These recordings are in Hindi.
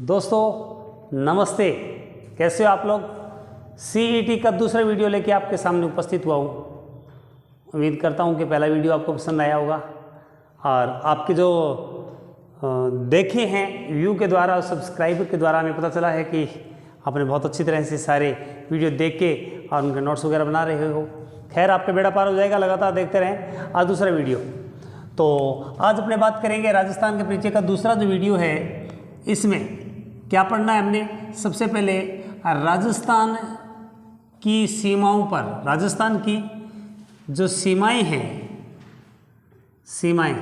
दोस्तों नमस्ते, कैसे हो आप लोग। सीईटी का दूसरा वीडियो लेके आपके सामने उपस्थित हुआ हूँ। उम्मीद करता हूँ कि पहला वीडियो आपको पसंद आया होगा और आपके जो देखे हैं व्यू के द्वारा और सब्सक्राइब के द्वारा हमें पता चला है कि आपने बहुत अच्छी तरह से सारे वीडियो देख के और उनके नोट्स वगैरह बना रहे हो। खैर आपका बेड़ा पार हो जाएगा, लगातार देखते रहें। आज दूसरा वीडियो, तो आज अपने बात करेंगे राजस्थान के परिचय का दूसरा जो वीडियो है। इसमें क्या पढ़ना है हमने, सबसे पहले राजस्थान की सीमाओं पर, राजस्थान की जो सीमाएं हैं, सीमाएं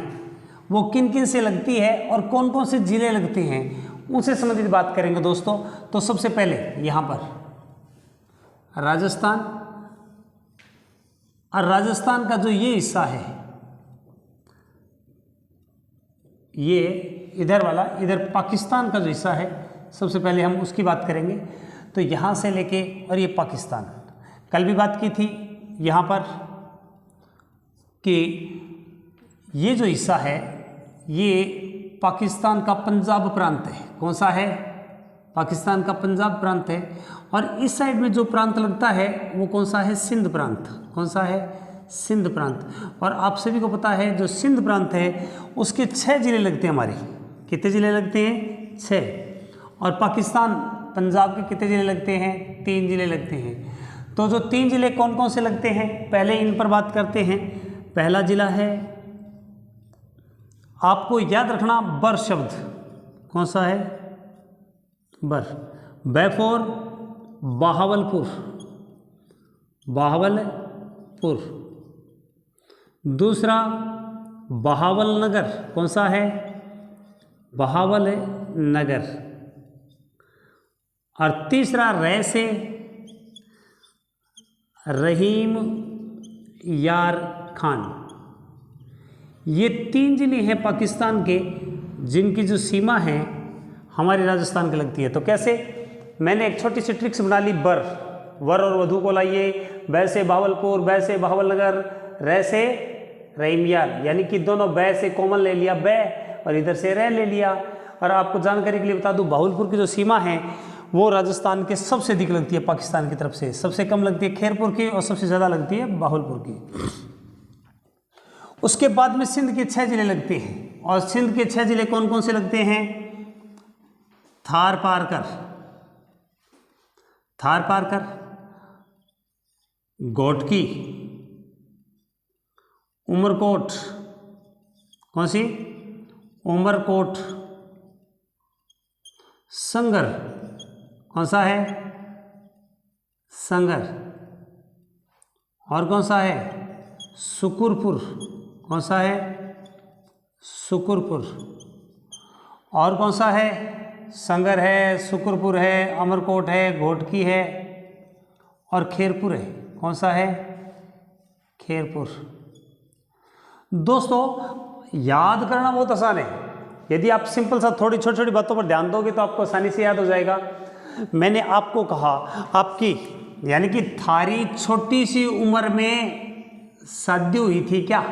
वो किन किन से लगती है और कौन कौन से जिले लगते हैं, उनसे संबंधित बात करेंगे दोस्तों। तो सबसे पहले यहाँ पर राजस्थान, और राजस्थान का जो ये हिस्सा है, ये इधर वाला, इधर पाकिस्तान का जो हिस्सा है, सबसे पहले हम उसकी बात करेंगे। तो यहाँ से लेके और ये पाकिस्तान, कल भी बात की थी यहाँ पर कि ये जो हिस्सा है ये पाकिस्तान का पंजाब प्रांत है। कौन सा है? पाकिस्तान का पंजाब प्रांत है। और इस साइड में जो प्रांत लगता है वो कौन सा है? सिंध प्रांत। कौन सा है? सिंध प्रांत। और आप सभी को पता है जो सिंध प्रांत है उसके 6 जिले लगते हैं हमारे। कितने जिले लगते हैं? 6। और पाकिस्तान पंजाब के कितने जिले लगते हैं? 3 जिले लगते हैं। तो जो 3 जिले कौन कौन से लगते हैं, पहले इन पर बात करते हैं। पहला जिला है, आपको याद रखना, बर शब्द। कौन सा है? बर। बैफोर, बहावलपुर, बहावलपुर। दूसरा बहावल नगर। कौन सा है? बहावल नगर। और तीसरा रे से रहीम यार खान। ये 3 जिले हैं पाकिस्तान के जिनकी जो सीमा है हमारे राजस्थान की लगती है। तो कैसे? मैंने एक छोटी सी ट्रिक्स बना ली। बर, वर और वधु को लाइए, बै से बहावलपुर, बै से बहावल नगर, रे से रहीम यार, यानी कि दोनों बै से कॉमन ले लिया, बै, और इधर से रे ले लिया। और आपको जानकारी के लिए बता दूं, बहावलपुर की जो सीमा है वो राजस्थान के सबसे अधिक लगती है पाकिस्तान की तरफ से। सबसे कम लगती है खैरपुर की और सबसे ज़्यादा लगती है बहावलपुर की। उसके बाद में सिंध के 6 जिले लगते हैं। और सिंध के 6 जिले कौन कौन से लगते हैं? थार पारकर, थार पारकर, घोटकी, उमरकोट। कौन सी? उमरकोट। संगर। कौन सा है? संगर। और कौन सा है? सुकुरपुर। कौन सा है? सुकुरपुर। और कौन सा है? संगर है, सुकुरपुर है, अमरकोट है, घोटकी है और खैरपुर है। कौन सा है? खैरपुर। दोस्तों याद करना बहुत आसान है। यदि आप सिंपल सा थोड़ी छोटी छोटी बातों पर ध्यान दोगे तो आपको आसानी से याद हो जाएगा। मैंने आपको कहा, आपकी यानी कि थारी छोटी सी उम्र में शादी हुई थी क्या?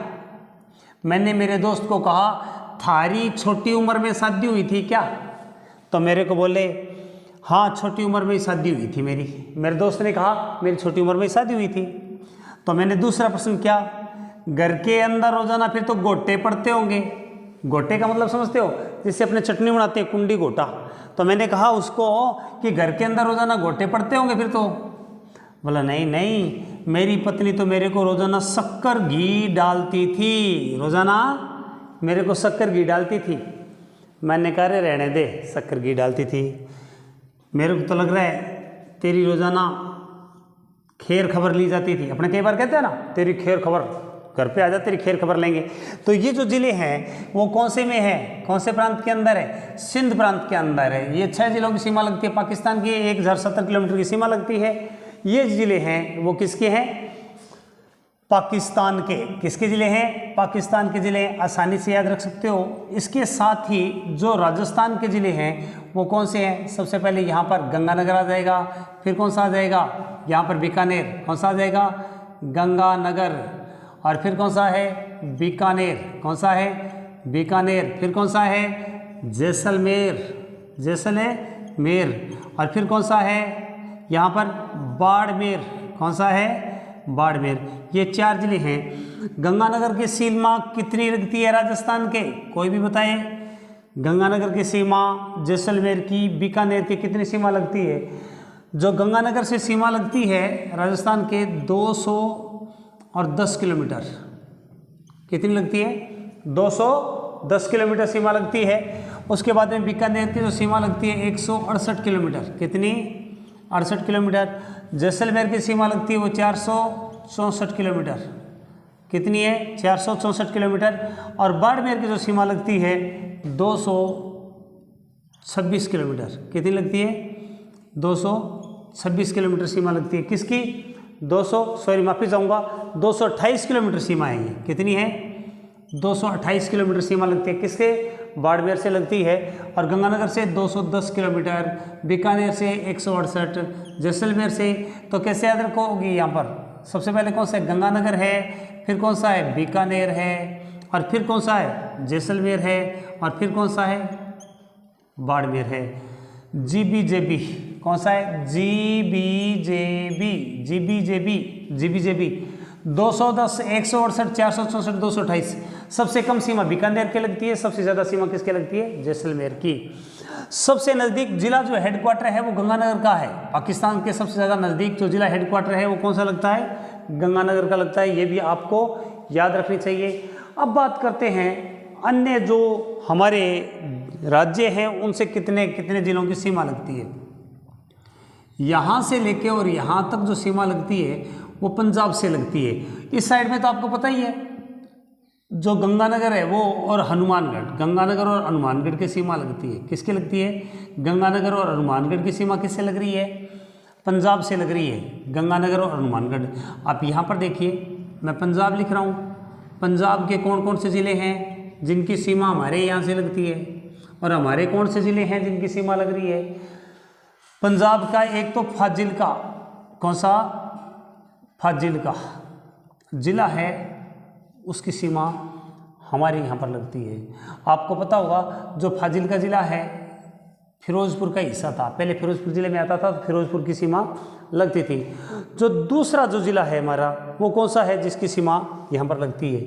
मैंने मेरे दोस्त को कहा थारी छोटी उम्र में शादी हुई थी क्या? तो मेरे को बोले हाँ छोटी उम्र में ही शादी हुई थी मेरी। मेरे दोस्त ने कहा मेरी छोटी उम्र में ही शादी हुई थी। तो मैंने दूसरा प्रश्न किया, घर के अंदर रोजाना फिर तो गोटे पड़ते होंगे। गोटे का मतलब समझते हो? जिससे अपने चटनी बनाते हैं, कुंडी गोटा। तो मैंने कहा उसको कि घर के अंदर रोजाना गोटे पड़ते होंगे फिर तो। बोला नहीं नहीं, मेरी पत्नी तो मेरे को रोजाना शक्कर घी डालती थी, रोजाना मेरे को शक्कर घी डालती थी। मैंने कहा रे रहने दे, शक्कर घी डालती थी, मेरे को तो लग रहा है तेरी रोजाना खैर खबर ली जाती थी। अपने कई बार कहते हैं ना, तेरी खैर खबर, घर पे आ जा तेरी खैर खबर लेंगे। तो ये जो जिले हैं वो कौन से में है? कौन से प्रांत के अंदर है? सिंध प्रांत के अंदर है। ये 6 जिलों की सीमा लगती है पाकिस्तान की, 1070 किलोमीटर की सीमा लगती है। ये जिले हैं वो किसके हैं? पाकिस्तान के। किसके जिले हैं? पाकिस्तान के जिले। आसानी से याद रख सकते हो। इसके साथ ही जो राजस्थान के जिले हैं वो कौन से हैं? सबसे पहले यहाँ पर गंगानगर आ जाएगा, फिर कौन सा आ जाएगा? यहाँ पर बीकानेर। कौन सा आ जाएगा? गंगानगर। और फिर कौन सा है? बीकानेर। कौन सा है? बीकानेर। फिर कौन सा है? जैसलमेर। जैसलमेर, और फिर कौन सा है यहाँ पर बाड़मेर, कौन सा है बाड़मेर। ये 4 जिले हैं। गंगानगर की सीमा कितनी लगती है राजस्थान के, कोई भी बताए। गंगानगर की सीमा जैसलमेर की, बीकानेर की कितनी सीमा लगती है। जो गंगानगर से सीमा लगती है राजस्थान के 210 किलोमीटर, कितनी लगती है 210 किलोमीटर सीमा लगती है। उसके बाद में बीकानेर की जो सीमा लगती है 168 किलोमीटर, कितनी 68 किलोमीटर। जैसलमेर की सीमा लगती है वो 464 किलोमीटर, कितनी है 464 किलोमीटर। और बाड़मेर की जो सीमा लगती है 226 किलोमीटर, कितनी लगती है 226 किलोमीटर सीमा लगती है। किसकी 228 किलोमीटर सीमा है ये, कितनी है 228 किलोमीटर सीमा लगती है। किसके बाड़मेर से लगती है। और गंगानगर से 210 किलोमीटर, बीकानेर से 168, जैसलमेर से, तो कैसे याद रखोगी यहाँ पर सबसे पहले कौन सा है गंगानगर है, फिर कौन सा है बीकानेर है, और फिर कौन सा है जैसलमेर है, और फिर कौन सा है बाड़मेर है। जीबीजेबी कौन सा है जीबीजेबी 210, 168, 464, 228। सबसे कम सीमा बीकानेर की लगती है, सबसे ज़्यादा सीमा किसके लगती है जैसलमेर की। सबसे नज़दीक जिला जो हेडक्वार्टर है वो गंगानगर का है। पाकिस्तान के सबसे ज़्यादा नज़दीक जो जिला हेडक्वार्टर है वो कौन सा लगता है गंगानगर का लगता है। ये भी आपको याद रखनी चाहिए। अब बात करते हैं अन्य जो हमारे राज्य हैं उनसे कितने कितने जिलों की सीमा लगती है। यहाँ से लेके और यहाँ तक जो सीमा लगती है वो पंजाब से लगती है। इस साइड में तो आपको पता ही है जो गंगानगर है वो और हनुमानगढ़, गंगानगर और हनुमानगढ़ की सीमा लगती है। किसकी लगती है गंगानगर और हनुमानगढ़ की सीमा किससे लग रही है पंजाब से लग रही है, गंगानगर और हनुमानगढ़। आप यहाँ पर देखिए मैं पंजाब लिख रहा हूँ। पंजाब के कौन कौन से ज़िले हैं जिनकी सीमा हमारे यहाँ से लगती है, और हमारे कौन से ज़िले हैं जिनकी सीमा लग रही है पंजाब का। एक तो फाजिल्का, कौन सा फाजिल्का ज़िला है, उसकी सीमा हमारे यहाँ पर लगती है। आपको पता होगा जो फाजिल्का ज़िला है फिरोज़पुर का हिस्सा था, पहले फिरोज़पुर ज़िले में आता था तो फिरोज़पुर की सीमा लगती थी। जो दूसरा जो ज़िला है हमारा वो कौन सा है जिसकी सीमा यहाँ पर लगती है।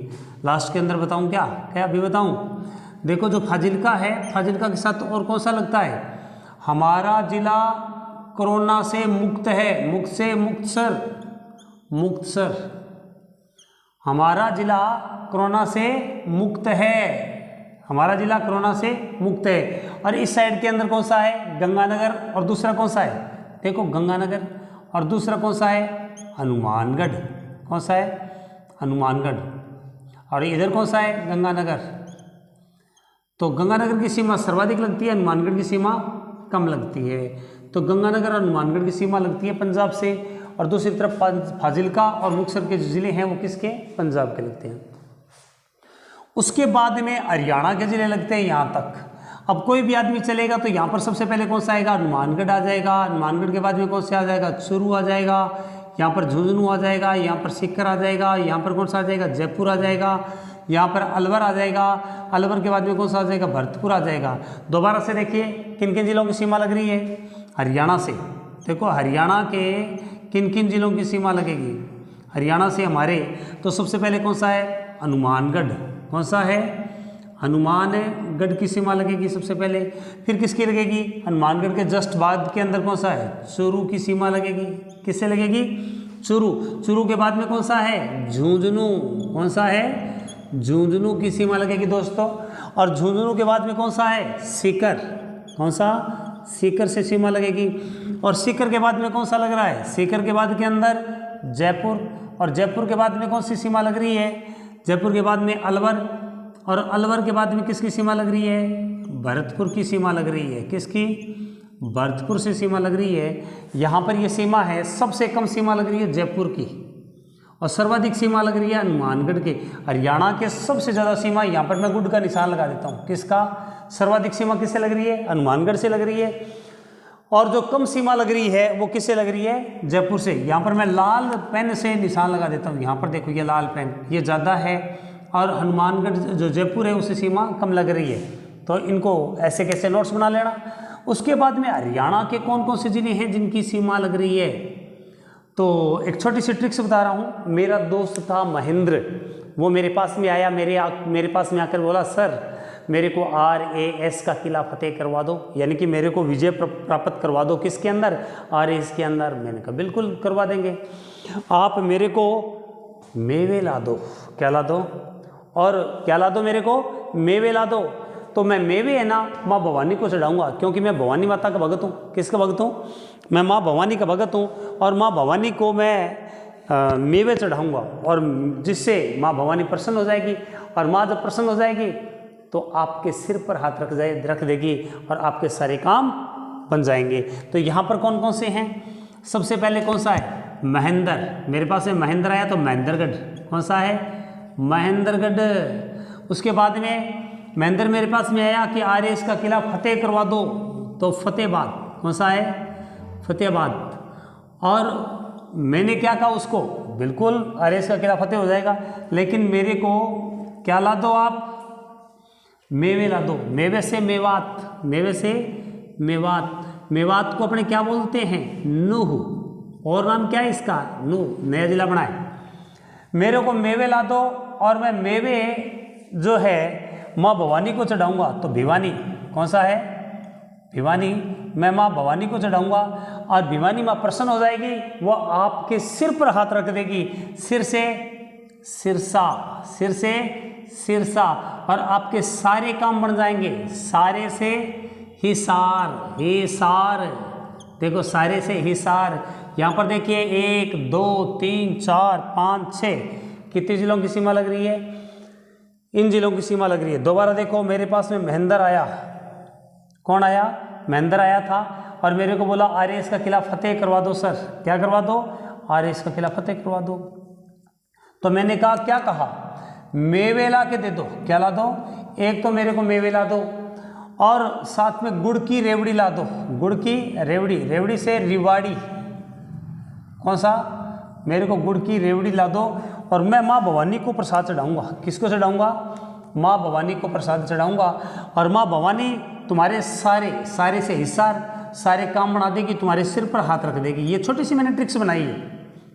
लास्ट के अंदर बताऊँ क्या क्या अभी बताऊँ। देखो जो फाजिल्का है, फाजिल्का के साथ और कौन सा लगता है हमारा ज़िला कोरोना से मुक्त है, मुक्त से मुक्तसर, हमारा ज़िला कोरोना से मुक्त है, हमारा ज़िला कोरोना से मुक्त है। और इस साइड के अंदर कौन सा है गंगानगर, और दूसरा कौन सा है देखो गंगानगर, और दूसरा कौन सा है हनुमानगढ़, कौन सा है हनुमानगढ़, और इधर कौन सा है गंगानगर। तो गंगानगर की सीमा सर्वाधिक लगती है, हनुमानगढ़ की सीमा कम लगती है। तो गंगानगर और हनुमानगढ़ की सीमा लगती है पंजाब से, और दूसरी तरफ फाजिल्का और मुक्तसर के जो ज़िले हैं वो किसके पंजाब के लगते हैं। उसके बाद में हरियाणा के ज़िले लगते हैं यहाँ तक। अब कोई भी आदमी चलेगा तो यहाँ पर सबसे पहले कौन सा आएगा हनुमानगढ़ आ जाएगा, हनुमानगढ़ के बाद में कौन सा आ जाएगा चूरू आ जाएगा, यहाँ पर झुंझुनू आ जाएगा, यहाँ पर सीकर आ जाएगा, यहाँ पर कौन सा आ जाएगा जयपुर आ जाएगा, यहाँ पर अलवर आ जाएगा, अलवर के बाद में कौन सा आ जाएगा भरतपुर आ जाएगा। दोबारा से देखिए किन किन जिलों की सीमा लग रही है हरियाणा से। देखो हरियाणा के किन किन जिलों की सीमा लगेगी हरियाणा से हमारे, तो सबसे पहले कौन सा है हनुमानगढ़, कौन सा है हनुमानगढ़ की सीमा लगेगी सबसे पहले। फिर किसकी लगेगी हनुमानगढ़ के जस्ट बाद के अंदर कौन सा है चूरू की सीमा लगेगी। किससे लगेगी चूरू। चूरू के बाद में कौन सा है झुंझुनू, कौन सा है झुंझुनू की सीमा लगेगी दोस्तों। और झुंझुनू के बाद में कौन सा है सीकर, कौन सा सीकर से सीमा लगेगी। और सीकर के बाद में कौन सा लग रहा है सीकर के बाद के अंदर जयपुर, और जयपुर के बाद में कौन सी सीमा लग रही है जयपुर के बाद में अलवर, और अलवर के बाद में किसकी सीमा लग रही है भरतपुर की सीमा लग रही है। किसकी भरतपुर से सीमा लग रही है। यहाँ पर ये सीमा है सबसे कम सीमा लग रही है जयपुर की, और सर्वाधिक सीमा लग रही है हनुमानगढ़ के। हरियाणा के सबसे ज़्यादा सीमा यहाँ पर मैं गुड का निशान लगा देता हूँ। किसका सर्वाधिक सीमा किससे लग रही है हनुमानगढ़ से लग रही है, और जो कम सीमा लग रही है वो किससे लग रही है जयपुर से। यहाँ पर मैं लाल पेन से निशान लगा देता हूँ। यहाँ पर देखो ये लाल पेन ये ज़्यादा है, और हनुमानगढ़ जो जयपुर है उससे सीमा कम लग रही है। तो इनको ऐसे कैसे नोट्स बना लेना। उसके बाद में हरियाणा के कौन कौन से ज़िले हैं जिनकी सीमा लग रही है? तो एक छोटी सी ट्रिक्स बता रहा हूँ। मेरा दोस्त था महेंद्र, वो मेरे पास में आया, मेरे पास में आकर बोला, सर मेरे को RAS का किला फतेह करवा दो, यानी कि मेरे को विजय प्राप्त करवा दो। किसके अंदर? RAS के अंदर। मैंने कहा बिल्कुल करवा देंगे, आप मेरे को मेवे ला दो। क्या ला दो? और क्या ला दो? मेरे को मेवे ला दो। तो मैं मेवे है ना माँ भवानी को चढ़ाऊँगा, क्योंकि मैं भवानी माता का भगत हूँ। किसका भगत हूँ? मैं माँ भवानी का भगत हूँ, और माँ भवानी को मैं मेवे चढ़ाऊँगा, और जिससे माँ भवानी प्रसन्न हो जाएगी, और माँ जब प्रसन्न हो जाएगी तो आपके सिर पर हाथ रख देगी और आपके सारे काम बन जाएंगे। तो यहाँ पर कौन कौन से हैं? सबसे पहले कौन सा है? महेंद्र। मेरे पास में महेंद्र आया तो महेंद्रगढ़। कौन सा है? महेंद्रगढ़। उसके बाद में महेंद्र मेरे पास में आया कि RAS का किला फतेह करवा दो, तो फतेहाबाद। कौन सा है? फतेहाबाद। और मैंने क्या कहा उसको? बिल्कुल RAS का किला फतेह हो जाएगा, लेकिन मेरे को क्या ला दो आप? मेवे ला दो। मेवे से मेवात, मेवे से मेवात। मेवात को अपने क्या बोलते हैं? नूह। और नाम क्या है इसका? नूह। नया जिला बनाए। मेरे को मेवे ला दो, और मैं मेवे जो है माँ भवानी को चढ़ाऊँगा, तो भिवानी। कौन सा है? भिवानी। मैं माँ भवानी को चढ़ाऊँगा, और भिवानी माँ प्रसन्न हो जाएगी, वो आपके सिर पर हाथ रख देगी। सिर से सिरसा, सिर से सिरसा, और आपके सारे काम बन जाएंगे। सारे से हिसार, हिसार। देखो सारे से हिसार। यहाँ पर देखिए 1 2 3 4 5 6 कितने जिलों की सीमा लग रही है? इन जिलों की सीमा लग रही है। दोबारा देखो, मेरे पास में महेंद्र आया। कौन आया? महेंद्र आया था, और मेरे को बोला RAS का किला फतेह करवा दो सर। क्या करवा दो? RAS का किला फतेह करवा दो। तो मैंने कहा, क्या कहा? मेवे ला के दे दो। क्या ला दो? एक तो मेरे को मेवे ला दो, और साथ में गुड़ की रेवड़ी ला दो। गुड़ की रेवड़ी, रेवड़ी से रिवाड़ी। कौन सा? मेरे को गुड़ की रेवड़ी ला दो, और मैं माँ भवानी को प्रसाद चढ़ाऊँगा। किसको चढ़ाऊँगा? माँ भवानी को प्रसाद चढ़ाऊँगा, और माँ भवानी तुम्हारे सारे से हिस्सार, सारे काम बना देगी, तुम्हारे सिर पर हाथ रख देगी। ये छोटी सी मैंने ट्रिक्स बनाई है,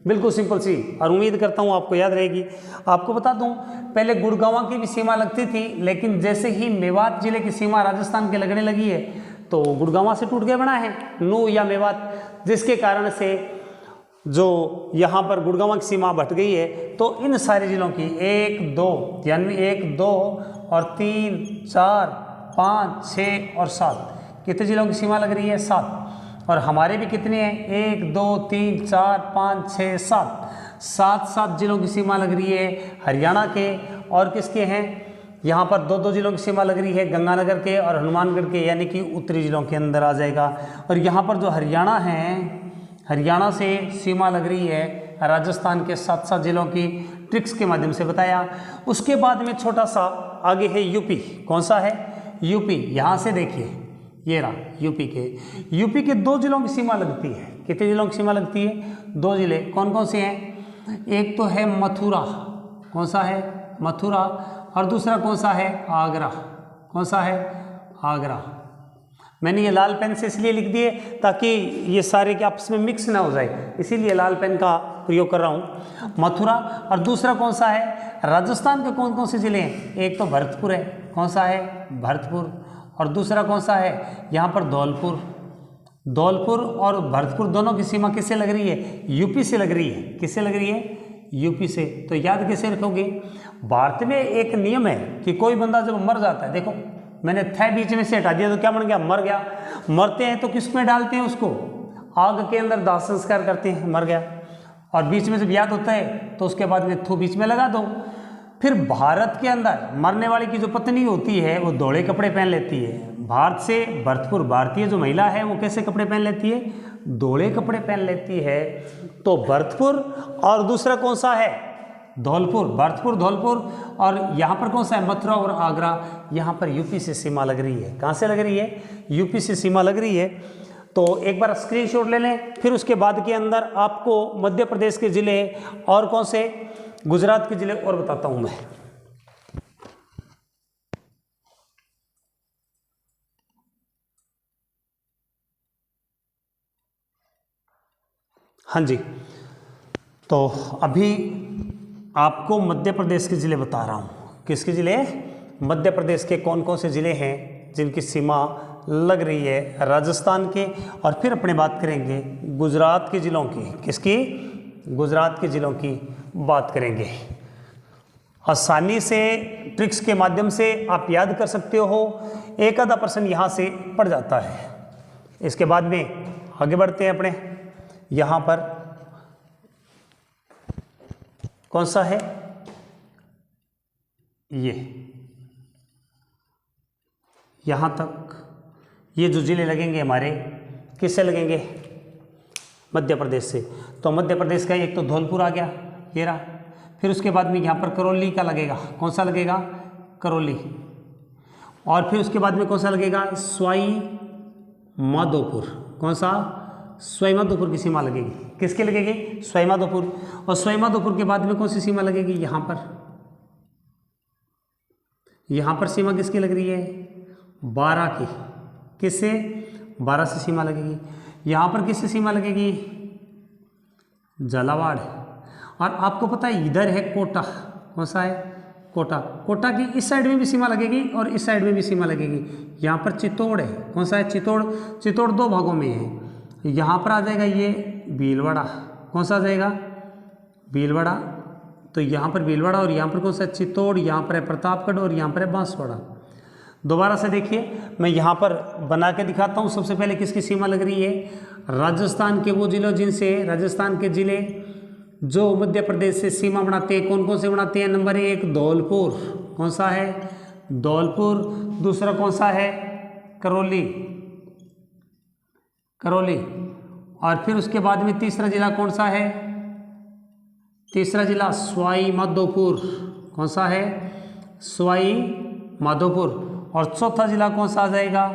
बिल्कुल सिंपल सी, और उम्मीद करता हूँ आपको याद रहेगी। आपको बता दूँ, पहले गुड़गांव की भी सीमा लगती थी, लेकिन जैसे ही मेवात जिले की सीमा राजस्थान के लगने लगी है, तो गुड़गांव से टूट के बना है नूह या मेवात, जिसके कारण से जो यहाँ पर गुड़गांव की सीमा बट गई है। तो इन सारे जिलों की 1 2 यानी 1 2 और 3 4 5 6 और 7 कितने जिलों की सीमा लग रही है? 7। और हमारे भी कितने हैं? 1 2 3 4 5 6 7 7 जिलों की सीमा लग रही है हरियाणा के। और किसके हैं? यहाँ पर 2 जिलों की सीमा लग रही है, गंगानगर के और हनुमानगढ़ के, यानी कि उत्तरी जिलों के अंदर आ जाएगा। और यहाँ पर जो हरियाणा है, हरियाणा से सीमा लग रही है राजस्थान के 7 जिलों की, ट्रिक्स के माध्यम से बताया। उसके बाद में छोटा सा आगे है यूपी। कौन सा है? यूपी। यहाँ से देखिए, ये रहा यूपी के 2 जिलों की सीमा लगती है। कितने जिलों की सीमा लगती है? 2 जिले। कौन कौन से हैं? एक तो है मथुरा। कौन सा है? मथुरा। और दूसरा कौन सा है? आगरा। कौन सा है? आगरा। मैंने ये लाल पेन से इसलिए लिख दिए ताकि ये सारे के आपस में मिक्स ना हो जाए, इसीलिए लाल पेन का प्रयोग कर रहा हूँ। मथुरा। और दूसरा कौन सा है? राजस्थान के कौन कौन से ज़िले हैं? एक तो भरतपुर है। कौन सा है? भरतपुर। और दूसरा कौन सा है? यहाँ पर धौलपुर। धौलपुर और भरतपुर दोनों की सीमा किससे लग रही है? यूपी से लग रही है। किससे लग रही है? यूपी से। तो याद कैसे रखोगे? भारत में एक नियम है कि कोई बंदा जब मर जाता है, देखो मैंने थे बीच में से हटा दिया तो क्या बन गया? मर गया। मरते हैं तो किस में डालते हैं उसको? आग के अंदर दाह संस्कार करते हैं, मर गया। और बीच में जब याद होता है तो उसके बाद में थू बीच में लगा दो। फिर भारत के अंदर मरने वाले की जो पत्नी होती है वो धोले कपड़े पहन लेती है। भारत से भरतपुर भारतीय जो महिला है वो कैसे कपड़े पहन लेती है? धोले कपड़े पहन लेती है। तो भरतपुर और दूसरा कौन सा है? धौलपुर। भरतपुर, धौलपुर। और यहाँ पर कौन सा है? मथुरा और आगरा। यहाँ पर यूपी से सीमा लग रही है। कहाँ से लग रही है? यूपी से सीमा लग रही है। तो एक बार स्क्रीनशॉट ले लें। फिर उसके बाद के अंदर आपको मध्य प्रदेश के ज़िले और कौन से, गुजरात के ज़िले और बताता हूँ मैं। हाँ जी, तो अभी आपको मध्य प्रदेश के ज़िले बता रहा हूँ। किसके ज़िले? मध्य प्रदेश के कौन कौन से ज़िले हैं जिनकी सीमा लग रही है राजस्थान के, और फिर अपने बात करेंगे गुजरात के ज़िलों की। किसकी? गुजरात के ज़िलों की बात करेंगे। आसानी से ट्रिक्स के माध्यम से आप याद कर सकते हो, एक आधा % यहाँ से पड़ जाता है। इसके बाद में आगे बढ़ते हैं अपने। यहाँ पर कौन सा है? ये यहाँ तक ये जो ज़िले लगेंगे हमारे, किससे लगेंगे? मध्य प्रदेश से। तो मध्य प्रदेश का एक तो धौलपुर आ गया, ये रहा। फिर उसके बाद में यहाँ पर करौली का लगेगा। कौन सा लगेगा? करौली। और फिर उसके बाद में कौन सा लगेगा? सवाई माधोपुर। कौन सा? सवाई माधोपुर की सीमा लगेगी। किसके लगेगी? सवाई माधोपुर। और सवाई माधोपुर के बाद में कौन सी सीमा लगेगी? यहाँ पर। यहाँ पर सीमा किसकी लग रही है? 12 की। किससे? 12 से सीमा लगेगी। यहाँ पर किससे सीमा लगेगी? झालावाड़। और आपको पता है इधर है कोटा। कौन सा है? कोटा। कोटा की इस साइड में भी सीमा लगेगी और इस साइड में भी सीमा लगेगी। यहाँ पर चित्तौड़ है। कौन सा है? चित्तौड़। चित्तौड़ 2 भागों में है। यहाँ पर आ जाएगा ये भीलवाड़ा। कौन सा आ जाएगा? भीलवाड़ा। तो यहाँ पर भीलवाड़ा और यहाँ पर कौन सा? चित्तौड़। यहाँ पर है प्रतापगढ़ और यहाँ पर है बांसवाड़ा। दोबारा से देखिए, मैं यहाँ पर बना के दिखाता हूँ। सबसे पहले किसकी सीमा लग रही है? राजस्थान के वो जिलों जिनसे, राजस्थान के जिले जो मध्य प्रदेश से सीमा बनाते हैं, कौन कौन से बनाते हैं? नंबर 1 धौलपुर। कौन सा है? धौलपुर। दूसरा कौन सा है? करौली। करौली। और फिर उसके बाद में तीसरा जिला कौन सा है? तीसरा जिला सवाई माधोपुर। कौन सा है? सवाई माधोपुर। और चौथा जिला कौन सा आ जाएगा?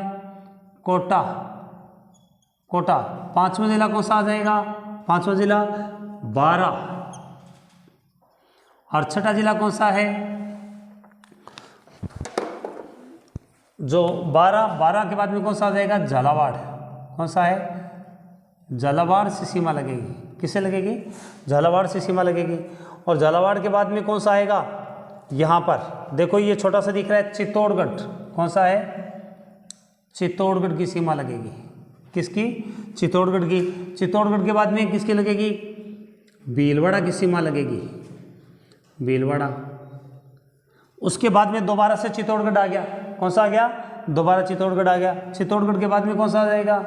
कोटा। कोटा। 5वां जिला कौन सा आ जाएगा? 5वां जिला 12। और छठा जिला कौन सा है? जो 12 के बाद में कौन सा आ जाएगा? झालावाड़। कौन सा है? झालावाड़ से सीमा लगेगी। किससे लगेगी? झालावाड़ से सीमा लगेगी। और झालावाड़ के बाद में कौन सा आएगा? यहाँ पर देखो, ये छोटा सा दिख रहा है चित्तौड़गढ़। कौन सा है? चित्तौड़गढ़ की सीमा लगेगी। किसकी? चित्तौड़गढ़ की। चित्तौड़गढ़ के बाद में किसकी लगेगी? भीलवाड़ा की सीमा लगेगी। भीलवाड़ा। उसके बाद में दोबारा से चित्तौड़गढ़ आ गया। कौन सा आ गया? दोबारा चित्तौड़गढ़ आ गया। चित्तौड़गढ़ के बाद में कौन सा आ जाएगा?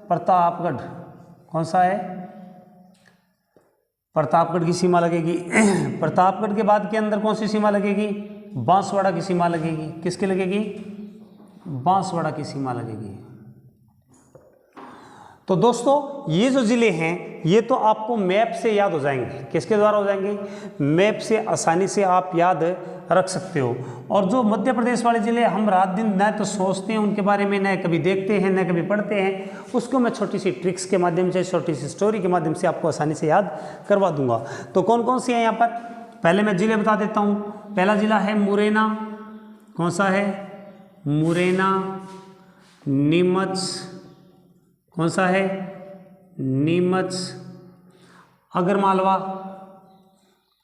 प्रतापगढ़। कौन सा है? प्रतापगढ़ की सीमा लगेगी। प्रतापगढ़ के बाद के अंदर कौन सी सीमा लगेगी? बांसवाड़ा की सीमा लगेगी। किसकी लगेगी? बांसवाड़ा की सीमा लगेगी। तो दोस्तों, ये जो ज़िले हैं ये तो आपको मैप से याद हो जाएंगे। किसके द्वारा हो जाएंगे? मैप से आसानी से आप याद रख सकते हो। और जो मध्य प्रदेश वाले ज़िले हम रात दिन न तो सोचते हैं उनके बारे में, न कभी देखते हैं, न कभी पढ़ते हैं, उसको मैं छोटी सी ट्रिक्स के माध्यम से, छोटी सी स्टोरी के माध्यम से आपको आसानी से याद करवा दूंगा। तो कौन कौन सी हैं यहाँ पर? पहले मैं ज़िले बता देता हूँ। पहला ज़िला है मुरैना। कौन सा है? मुरैना। नीमच। कौन सा है? नीमच। आगरमालवा।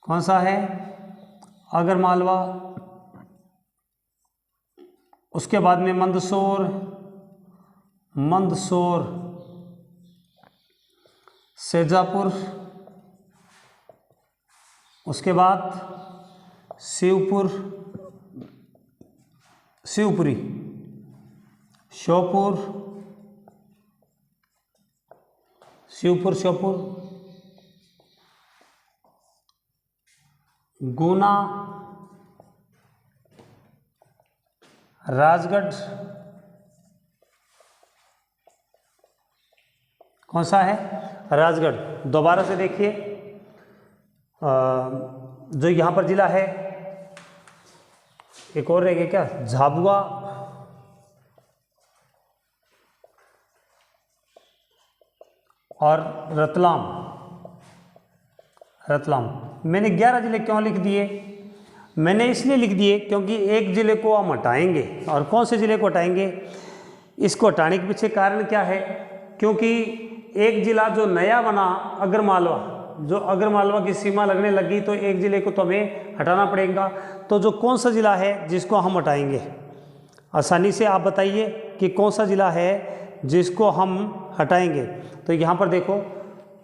कौन सा है? आगरमालवा। उसके बाद में मंदसौर। मंदसौर। शेजापुर। उसके बाद शिवपुर, शिवपुरी, श्योपुर, शिवपुर, श्योपुर, गुना, राजगढ़। कौन सा है? राजगढ़। दोबारा से देखिए, जो यहाँ पर जिला है, एक और रह गया क्या? झाबुआ और रतलाम। रतलाम। मैंने 11 जिले क्यों लिख दिए? मैंने इसलिए लिख दिए क्योंकि एक ज़िले को हम हटाएंगे। और कौन से ज़िले को हटाएंगे? इसको हटाने के पीछे कारण क्या है? क्योंकि एक जिला जो नया बना अगरमालवा, जो अगरमालवा की सीमा लगने लगी तो एक जिले को तो हमें हटाना पड़ेगा। तो जो कौन सा जिला है जिसको हम हटाएंगे, आसानी से आप बताइए कि कौन सा जिला है जिसको हम हटाएंगे। तो यहाँ पर देखो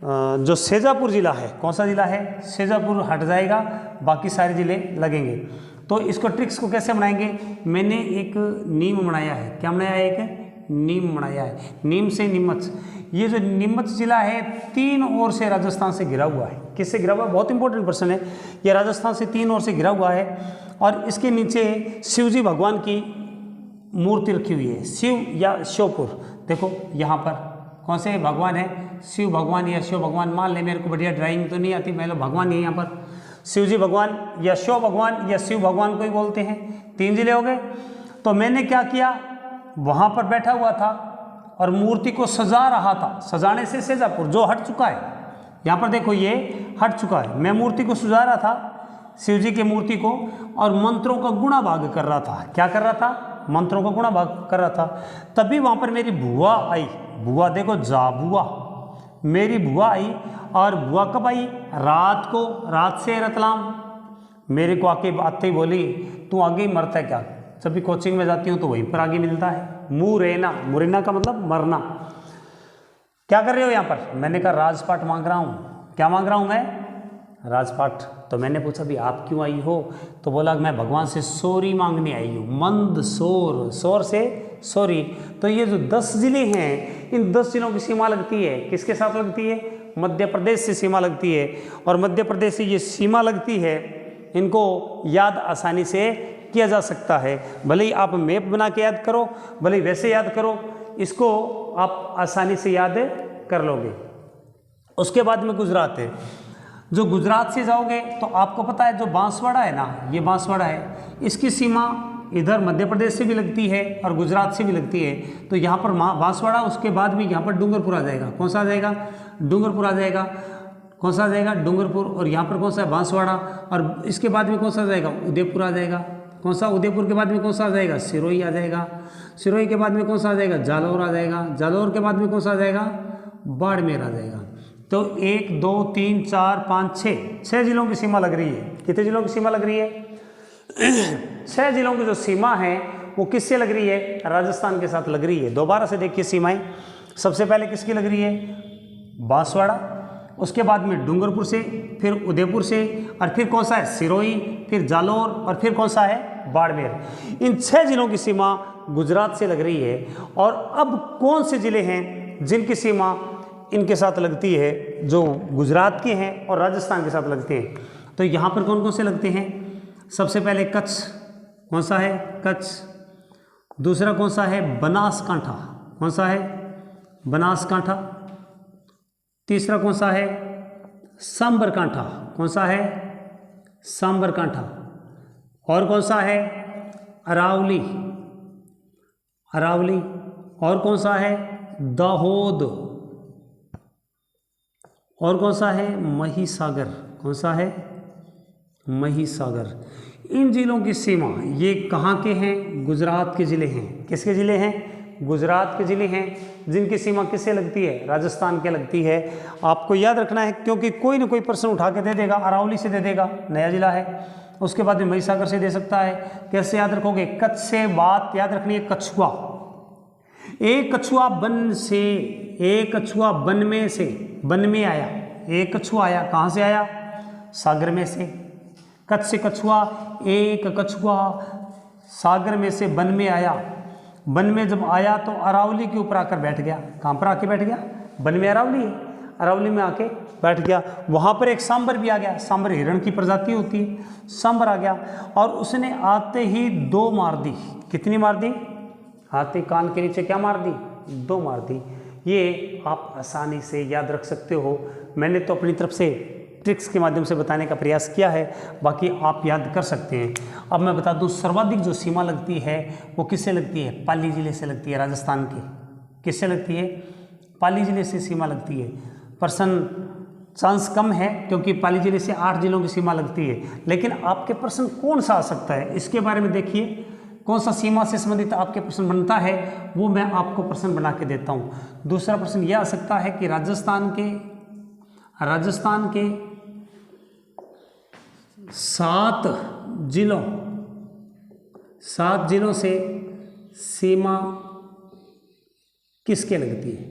जो सेजापुर जिला है, कौन सा जिला है, सेजापुर हट जाएगा, बाकी सारे जिले लगेंगे। तो इसको ट्रिक्स को कैसे बनाएंगे, मैंने एक नीम बनाया है, क्या बनाया है, एक नीम बनाया है, नीम से नीमच। ये जो नीमच जिला है 3 ओर से राजस्थान से घिरा हुआ है। किससे घिरा हुआ है, बहुत इंपॉर्टेंट प्रश्न है। ये राजस्थान से 3 ओर से घिरा हुआ है और इसके नीचे शिवजी भगवान की मूर्ति रखी हुई है, शिव या शिवपुर। देखो यहाँ पर कौन से भगवान है, शिव भगवान या शिव भगवान मान ले, मेरे को बढ़िया ड्राइंग तो नहीं आती, मैं लोग भगवान ही यहाँ पर शिवजी भगवान या शिव भगवान या शिव भगवान को ही बोलते हैं। 3 जिले हो गए। तो मैंने क्या किया, वहाँ पर बैठा हुआ था और मूर्ति को सजा रहा था। सजाने से सेजापुर जो हट चुका है, यहाँ पर देखो ये हट चुका है, मैं मूर्ति को सजा रहा था, शिव जी की मूर्ति को, और मंत्रों का गुणा भाग कर रहा था। क्या कर रहा था, मंत्रों का गुणा भाग कर रहा था। तभी वहाँ पर मेरी बुआ आई, बुआ देखो जा बुआ, मेरी बुआ आई। और बुआ कब आई, रात को, रात से रतलाम। मेरे को आके आते ही बोली तू आगे ही मरता है क्या, जब भी कोचिंग में जाती हूँ तो वहीं पर आगे मिलता है। मुरैना, मुरैना का मतलब मरना। क्या कर रहे हो यहाँ पर, मैंने कहा राजपाट मांग रहा हूँ। क्या मांग रहा हूँ मैं, राजपाट। तो मैंने पूछा भी आप क्यों आई हो, तो बोला मैं भगवान से सॉरी मांगने आई हूँ। मंद सोर, सोर से सॉरी। तो ये जो 10 जिले हैं, इन 10 जिलों की सीमा लगती है, किसके साथ लगती है, मध्य प्रदेश से सीमा लगती है। और मध्य प्रदेश से ये सीमा लगती है, इनको याद आसानी से किया जा सकता है। भले ही आप मैप बना के याद करो, भले ही वैसे याद करो, इसको आप आसानी से याद कर लोगे। उसके बाद में गुजरात है। जो गुजरात से जाओगे तो आपको पता है जो बांसवाड़ा है ना, ये बांसवाड़ा है, इसकी सीमा इधर मध्य प्रदेश से भी लगती है और गुजरात से भी लगती है। तो यहाँ पर बांसवाड़ा, उसके बाद भी यहाँ पर डूंगरपुर आ जाएगा। कौन सा आ जाएगा, डूंगरपुर आ जाएगा। कौन सा आ जाएगा, डूंगरपुर। और यहाँ पर कौन सा है, बांसवाड़ा। और इसके बाद में कौन सा आ जाएगा, उदयपुर आ जाएगा। कौन सा, उदयपुर के बाद में कौन सा आ जाएगा, सिरोही आ जाएगा। सिरोही के बाद में कौन सा आ जाएगा, जालौर आ जाएगा। जालौर के बाद में कौन सा आ जाएगा, बाड़मेर आ जाएगा। तो 1 2 3 4 5 6 जिलों की सीमा लग रही है। कितने जिलों की सीमा लग रही है, 6 जिलों की जो सीमा है वो किससे लग रही है, राजस्थान के साथ लग रही है। दोबारा से देखिए सीमाएं, सबसे पहले किसकी लग रही है, बांसवाड़ा, उसके बाद में डूंगरपुर से, फिर उदयपुर से, और फिर कौन सा है, सिरोही, फिर जालौर, और फिर कौन सा है, बाड़मेर। इन 6 जिलों की सीमा गुजरात से लग रही है। और अब कौन से जिले हैं जिनकी सीमा इनके साथ लगती है, जो गुजरात के हैं और राजस्थान के साथ लगते हैं। तो यहाँ पर कौन कौन से लगते हैं, सबसे पहले कच्छ, कौन सा है, कच्छ। दूसरा कौन सा है, बनासकांठा, कौन सा है, बनासकांठा। तीसरा कौन सा है, सांबरकांठा, कौन सा है, सांबरकांठा। और कौन सा है, अरावली, अरावली। और कौन सा है, दाहोद। और कौन सा है, महिसागर, कौन सा है, महिसागर। इन जिलों की सीमा ये कहाँ के हैं, गुजरात के ज़िले हैं। किसके ज़िले हैं, गुजरात के ज़िले हैं, जिनकी सीमा किससे लगती है, राजस्थान के लगती है। आपको याद रखना है, क्योंकि कोई ना कोई प्रश्न उठा के दे देगा, अरावली से दे देगा, नया जिला है। उसके बाद में महिसागर से दे सकता है। कैसे याद रखोगे, कच्छ से बात याद रखनी है, कछुआ। एक कछुआ बन से, एक कछुआ बन में से, बन में आया, एक कछुआ आया, कहाँ से आया, सागर में से। कच्छ से कछुआ, एक कछुआ सागर में से बन में आया। बन में जब आया तो अरावली के ऊपर आकर बैठ गया। कहाँ पर आके बैठ गया, बन में अरावली है, अरावली में आके बैठ गया। वहाँ पर एक सांबर भी आ गया, सांबर हिरण की प्रजाति होती है, सांबर आ गया। और उसने आते ही 2 मार दी। कितनी मार दी, आते कान के नीचे क्या मार दी, 2 मार दी। ये आप आसानी से याद रख सकते हो। मैंने तो अपनी तरफ से ट्रिक्स के माध्यम से बताने का प्रयास किया है, बाकी आप याद कर सकते हैं। अब मैं बता दूं, सर्वाधिक जो सीमा लगती है वो किससे लगती है, पाली जिले से लगती है। राजस्थान के किससे लगती है, पाली जिले से सीमा लगती है। प्रश्न चांस कम है क्योंकि पाली जिले से 8 जिलों की सीमा लगती है, लेकिन आपके प्रश्न कौन सा आ सकता है इसके बारे में देखिए। कौन सा सीमा से संबंधित आपके प्रश्न बनता है वो मैं आपको प्रश्न बना के देता हूँ। दूसरा प्रश्न यह आ सकता है कि राजस्थान के 7 जिलों से सीमा किसके लगती है,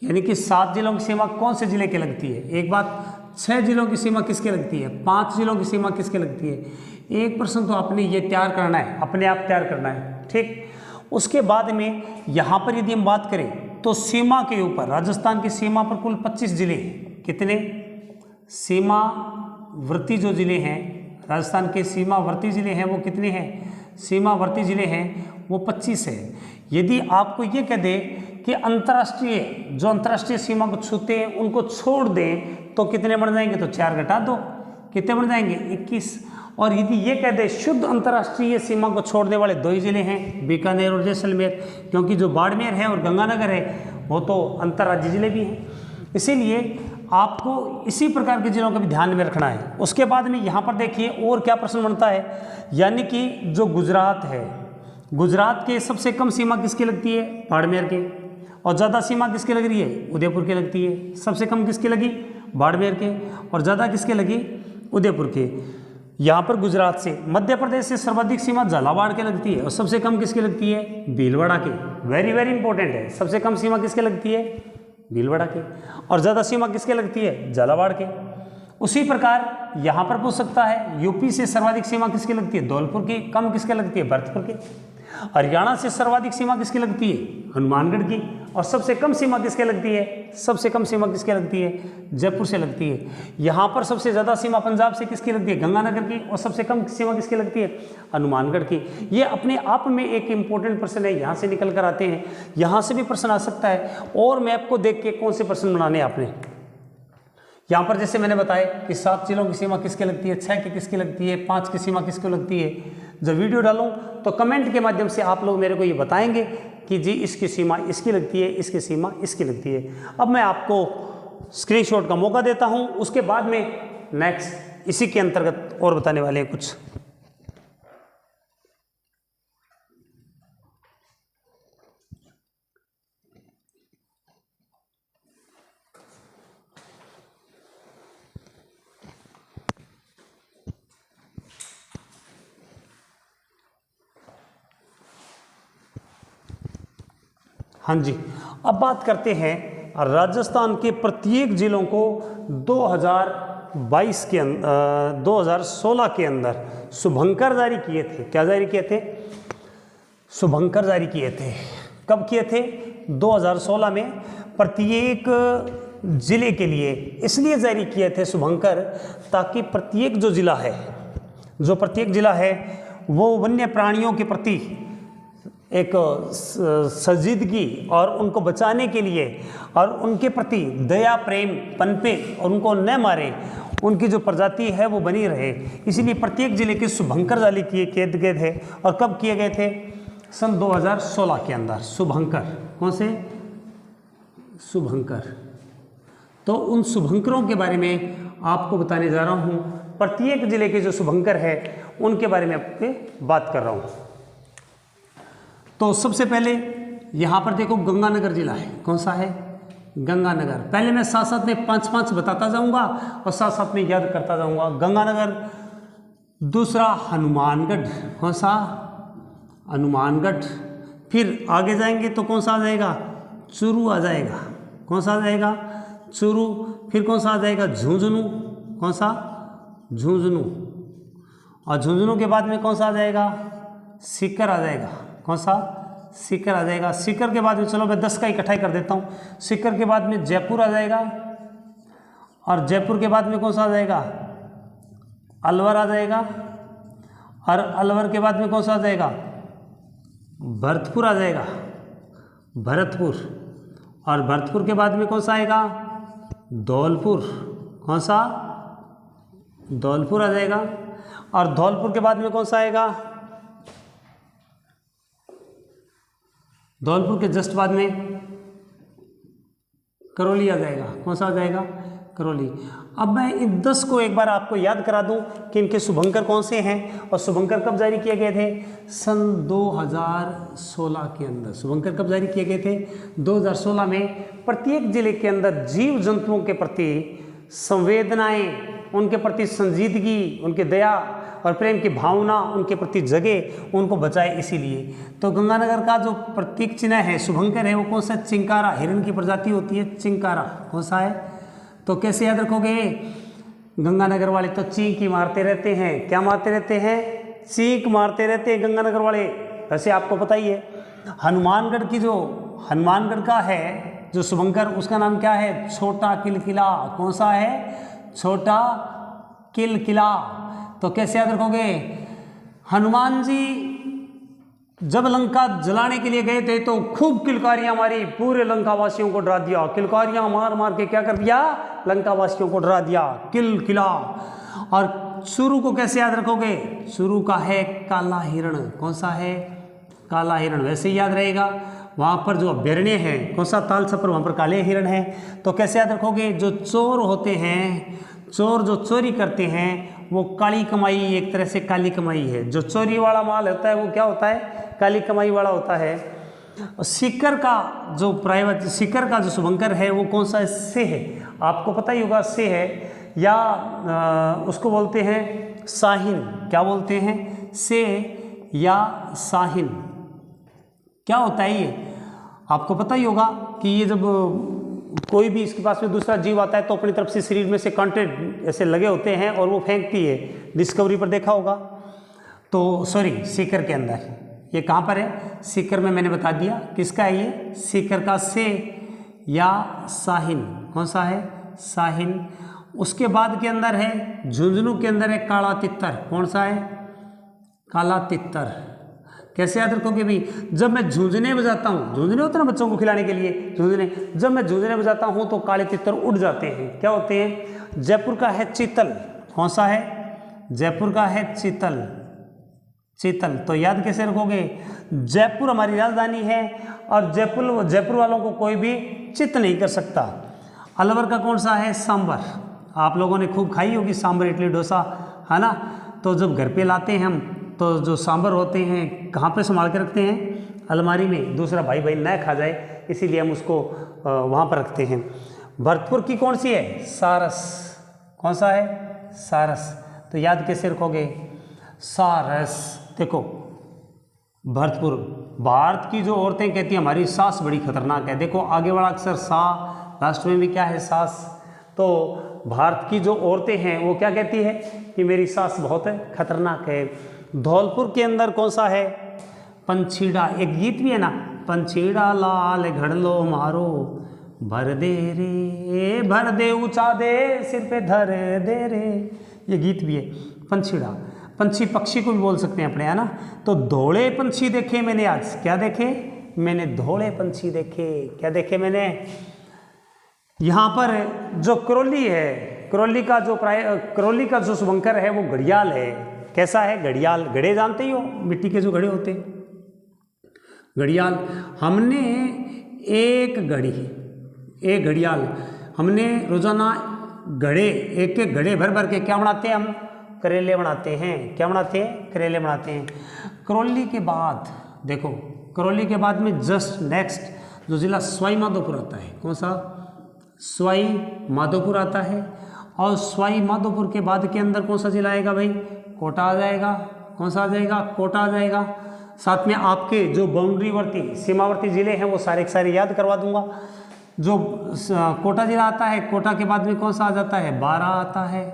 यानी कि 7 जिलों की सीमा कौन से जिले के लगती है। एक बात 6 जिलों की सीमा किसके लगती है, 5 जिलों की सीमा किसके लगती है। एक प्रश्न तो आपने ये तैयार करना है, अपने आप तैयार करना है, ठीक। उसके बाद में यहाँ पर यदि हम बात करें तो सीमा के ऊपर राजस्थान की सीमा पर कुल 25 जिले हैं। कितने सीमावर्ती जो जिले हैं, राजस्थान के सीमावर्ती जिले हैं वो कितने हैं, सीमावर्ती जिले हैं वो 25 है। यदि आपको ये कह दे कि अंतर्राष्ट्रीय सीमा को छूते हैं उनको छोड़ दें तो कितने बन जाएंगे, तो 4 घटा दो, कितने बन जाएंगे 21। और यदि ये कह दे शुद्ध अंतर्राष्ट्रीय सीमा को छोड़ने वाले 2 ही जिले हैं, बीकानेर और जैसलमेर, क्योंकि जो बाड़मेर है और गंगानगर है वो तो अंतर्राज्यीय जिले भी हैं। इसीलिए आपको इसी प्रकार के जिलों का भी ध्यान में रखना है। उसके बाद में यहाँ पर देखिए और क्या प्रश्न बनता है, यानी कि जो गुजरात है, गुजरात के सबसे कम सीमा किसकी लगती है, बाड़मेर के, और ज़्यादा सीमा किसके लग रही है, उदयपुर के लगती है। सबसे कम किसकी लगी, बाड़मेर के, और ज़्यादा किसके लगी, उदयपुर के। यहाँ पर गुजरात से, मध्य प्रदेश से सर्वाधिक सीमा झालावाड़ के लगती है और सबसे कम किसकी लगती है, भीलवाड़ा के। वेरी वेरी इंपॉर्टेंट है, सबसे कम सीमा किसके लगती है, भीलवाड़ा के, और ज़्यादा सीमा किसके लगती है, झालावाड़ के। उसी प्रकार यहाँ पर पूछ सकता है यूपी से सर्वाधिक सीमा किसकी लगती है, धौलपुर की, कम किसके लगती है, भरतपुर के। हरियाणा से सर्वाधिक सीमा किसकी लगती है, हनुमानगढ़ की, और सबसे कम सीमा किसके लगती है, सबसे कम सीमा किसके लगती है, जयपुर से लगती है। यहाँ पर सबसे ज़्यादा सीमा पंजाब से किसकी लगती है, गंगानगर की, और सबसे कम सीमा किसकी लगती है, हनुमानगढ़ की। ये अपने आप में एक इंपॉर्टेंट प्रश्न है, यहाँ से निकल कर आते हैं, यहाँ से भी प्रश्न आ सकता है। और मैप को देख के कौन से प्रश्न बनाने आपने, यहाँ पर जैसे मैंने बताया कि 7 जिलों की सीमा किसके लगती है, 6 की किसकी लगती है, 5 की सीमा किसको लगती है। जब वीडियो डालूं तो कमेंट के माध्यम से आप लोग मेरे को ये बताएंगे कि जी इसकी सीमा इसकी लगती है, इसकी सीमा इसकी लगती है। अब मैं आपको स्क्रीनशॉट का मौका देता हूं, उसके बाद में नेक्स्ट इसी के अंतर्गत और बताने वाले हैं कुछ। हाँ जी, अब बात करते हैं राजस्थान के प्रत्येक जिलों को 2016 के अंदर शुभंकर जारी किए थे। क्या जारी किए थे, शुभंकर जारी किए थे। कब किए थे, 2016 में प्रत्येक जिले के लिए इसलिए जारी किए थे शुभंकर, ताकि प्रत्येक जो जिला है वो वन्य प्राणियों के प्रति एक संजीदगी और उनको बचाने के लिए और उनके प्रति दया प्रेम पनपे और उनको न मारे, उनकी जो प्रजाति है वो बनी रहे, इसलिए प्रत्येक जिले के शुभंकर जारी किए गए थे। और कब किए गए थे, सन 2016 के अंदर। शुभंकर कौन से, शुभंकर। तो उन शुभंकरों के बारे में आपको बताने जा रहा हूँ। प्रत्येक जिले के जो शुभंकर है उनके बारे में आपको बात कर रहा हूँ। तो सबसे पहले यहाँ पर देखो गंगानगर जिला है, कौन सा है, गंगानगर। पहले मैं साथ साथ में 5 बताता जाऊँगा और साथ साथ में याद करता जाऊँगा। गंगानगर, दूसरा हनुमानगढ़, कौन सा, हनुमानगढ़। फिर आगे जाएंगे तो कौन सा आ जाएगा, चूरू आ जाएगा, कौन सा आ जाएगा, चूरू। फिर कौन सा आ जाएगा, झुंझुनू, कौन सा, झुंझुनू। और झुंझुनू के बाद में कौन सा आ जाएगा, सीकर आ जाएगा, कौन सा, सीकर आ जाएगा। सीकर के बाद में चलो मैं 10 का इकट्ठा कर देता हूँ। सीकर के बाद में जयपुर आ जाएगा, और जयपुर के बाद में कौन सा आ जाएगा, अलवर आ जाएगा, और अलवर के बाद में कौन सा आ जाएगा, भरतपुर आ जाएगा, भरतपुर। और भरतपुर के बाद में कौन सा आएगा, धौलपुर, कौन सा, धौलपुर आ जाएगा। और धौलपुर के बाद में कौन सा आएगा, धौलपुर के जस्ट बाद में करौली आ जाएगा, कौन सा आ जाएगा, करौली। अब मैं इन 10 को एक बार आपको याद करा दूं कि इनके शुभंकर कौन से हैं और शुभंकर कब जारी किए गए थे, सन 2016 के अंदर शुभंकर कब जारी किए गए थे, 2016 में। प्रत्येक जिले के अंदर जीव जंतुओं के प्रति संवेदनाएं, उनके प्रति संजीदगी, उनके दया और प्रेम की भावना उनके प्रति जगे, उनको बचाए, इसीलिए। तो गंगानगर का जो प्रतीक चिन्ह है शुभंकर है वो कौन सा, चिंकारा, हिरण की प्रजाति होती है चिंकारा, कौन सा है। तो कैसे याद रखोगे, गंगानगर वाले तो चींक ही मारते रहते हैं, क्या मारते रहते हैं, चींक मारते रहते हैं गंगानगर वाले। वैसे आपको पता ही है हनुमानगढ़ की जो हनुमानगढ़ का है जो शुभंकर, उसका नाम क्या है, छोटा किलकिला, कौन सा है, छोटा किलकिला। तो कैसे याद रखोगे, हनुमान जी जब लंका जलाने के लिए गए थे तो खूब किलकारियां मारी, पूरे लंका वासियों को डरा दिया, किलकारियां मार मार के क्या कर दिया, लंका वासियों को डरा दिया, किलकिला। और शुरू को कैसे याद रखोगे, शुरू का है काला हिरण, कौन सा है, काला हिरण, वैसे ही याद रहेगा। वहाँ पर जो अभ्यारण्य है कौन सा, ताल छपर, वहाँ पर काले हिरण है। तो कैसे याद रखोगे, जो चोर होते हैं, चोर जो चोरी करते हैं वो काली कमाई, एक तरह से काली कमाई है। जो चोरी वाला माल होता है वो क्या होता है, काली कमाई वाला होता है। सीकर का जो प्राइवेट, सीकर का जो शुभंकर है वो कौन सा, से है, आपको पता ही होगा, से है, या उसको बोलते हैं साहिन, क्या बोलते हैं, से या साहिन, क्या होता है ये आपको पता ही होगा कि ये जब कोई भी इसके पास में दूसरा जीव आता है तो अपनी तरफ से शरीर में से कांटे ऐसे लगे होते हैं और वो फेंकती है, डिस्कवरी पर देखा होगा। तो सॉरी, सीकर के अंदर, ये कहाँ पर है, सीकर में मैंने बता दिया किसका है ये, सीकर का से या साहिन, कौन सा है, साहिन। उसके बाद के अंदर है झुंझुनू के अंदर है काला तितर, कौन सा है, काला तितर। कैसे याद रखोगे भाई, जब मैं झुंझुने बजाता हूँ, झुंझुने होते हैं ना बच्चों को खिलाने के लिए, झुंझुने, जब मैं झुंझुने बजाता हूँ तो काले तितर उड़ जाते हैं, क्या होते हैं। जयपुर का है चीतल, कौन सा है, जयपुर का है चीतल, चीतल। तो याद कैसे रखोगे, जयपुर हमारी राजधानी है और जयपुर वालों को कोई भी चित नहीं कर सकता। अलवर का कौन सा है, सांबर, आप लोगों ने खूब खाई होगी सांबर, इडली डोसा, है ना। तो जब घर पे लाते हैं हम तो जो सांबर होते हैं कहाँ पे संभाल के रखते हैं, अलमारी में, दूसरा भाई बहन ना खा जाए इसीलिए हम उसको वहाँ पर रखते हैं। भरतपुर की कौन सी है, सारस, कौन सा है, सारस। तो याद कैसे रखोगे, सारस। देखो भरतपुर, भारत की जो औरतें कहती हैं हमारी सास बड़ी खतरनाक है, देखो आगे वाला अक्षर सा, लास्ट में भी क्या है, सास। तो भारत की जो औरतें हैं वो क्या कहती है कि मेरी सास बहुत खतरनाक है। धौलपुर के अंदर कौन सा है, पंछीड़ा, एक गीत भी है ना, पंछीड़ा लाल घड़लो मारो, भर दे रे, भर दे ऊंचा दे, सिर पे धर दे रे, ये गीत भी है। पंछीड़ा, पंछी पक्षी को भी बोल सकते हैं अपने, है ना। तो धोले पंछी देखे मैंने आज, क्या देखे मैंने, धोले पंछी देखे, क्या देखे मैंने। यहाँ पर जो करौली है, करौली का जो शुभंकर है वो घड़ियाल है, कैसा है, घड़ियाल। घड़े जानते ही हो, मिट्टी के जो घड़े होते हैं, घड़ियाल। हमने एक घड़ियाल, हमने रोजाना घड़े, एक एक घड़े भर भर के क्या बनाते हैं हम, करेले बनाते हैं, क्या बनाते हैं, करेले बनाते हैं। करौली के बाद देखो, करौली के बाद में जस्ट नेक्स्ट जो जिला सवाई माधोपुर आता है, कौन सा, सवाई माधोपुर आता है। और सवाई माधोपुर के बाद के अंदर कौन सा जिला आएगा भाई, कोटा आ जाएगा, कौन सा आ जाएगा, कोटा आ जाएगा। साथ में आपके जो बाउंड्रीवर्ती सीमावर्ती जिले हैं वो सारे के सारे याद करवा दूंगा। जो कोटा जिला आता है, कोटा के बाद में कौन सा आ जाता है, बारा आता है,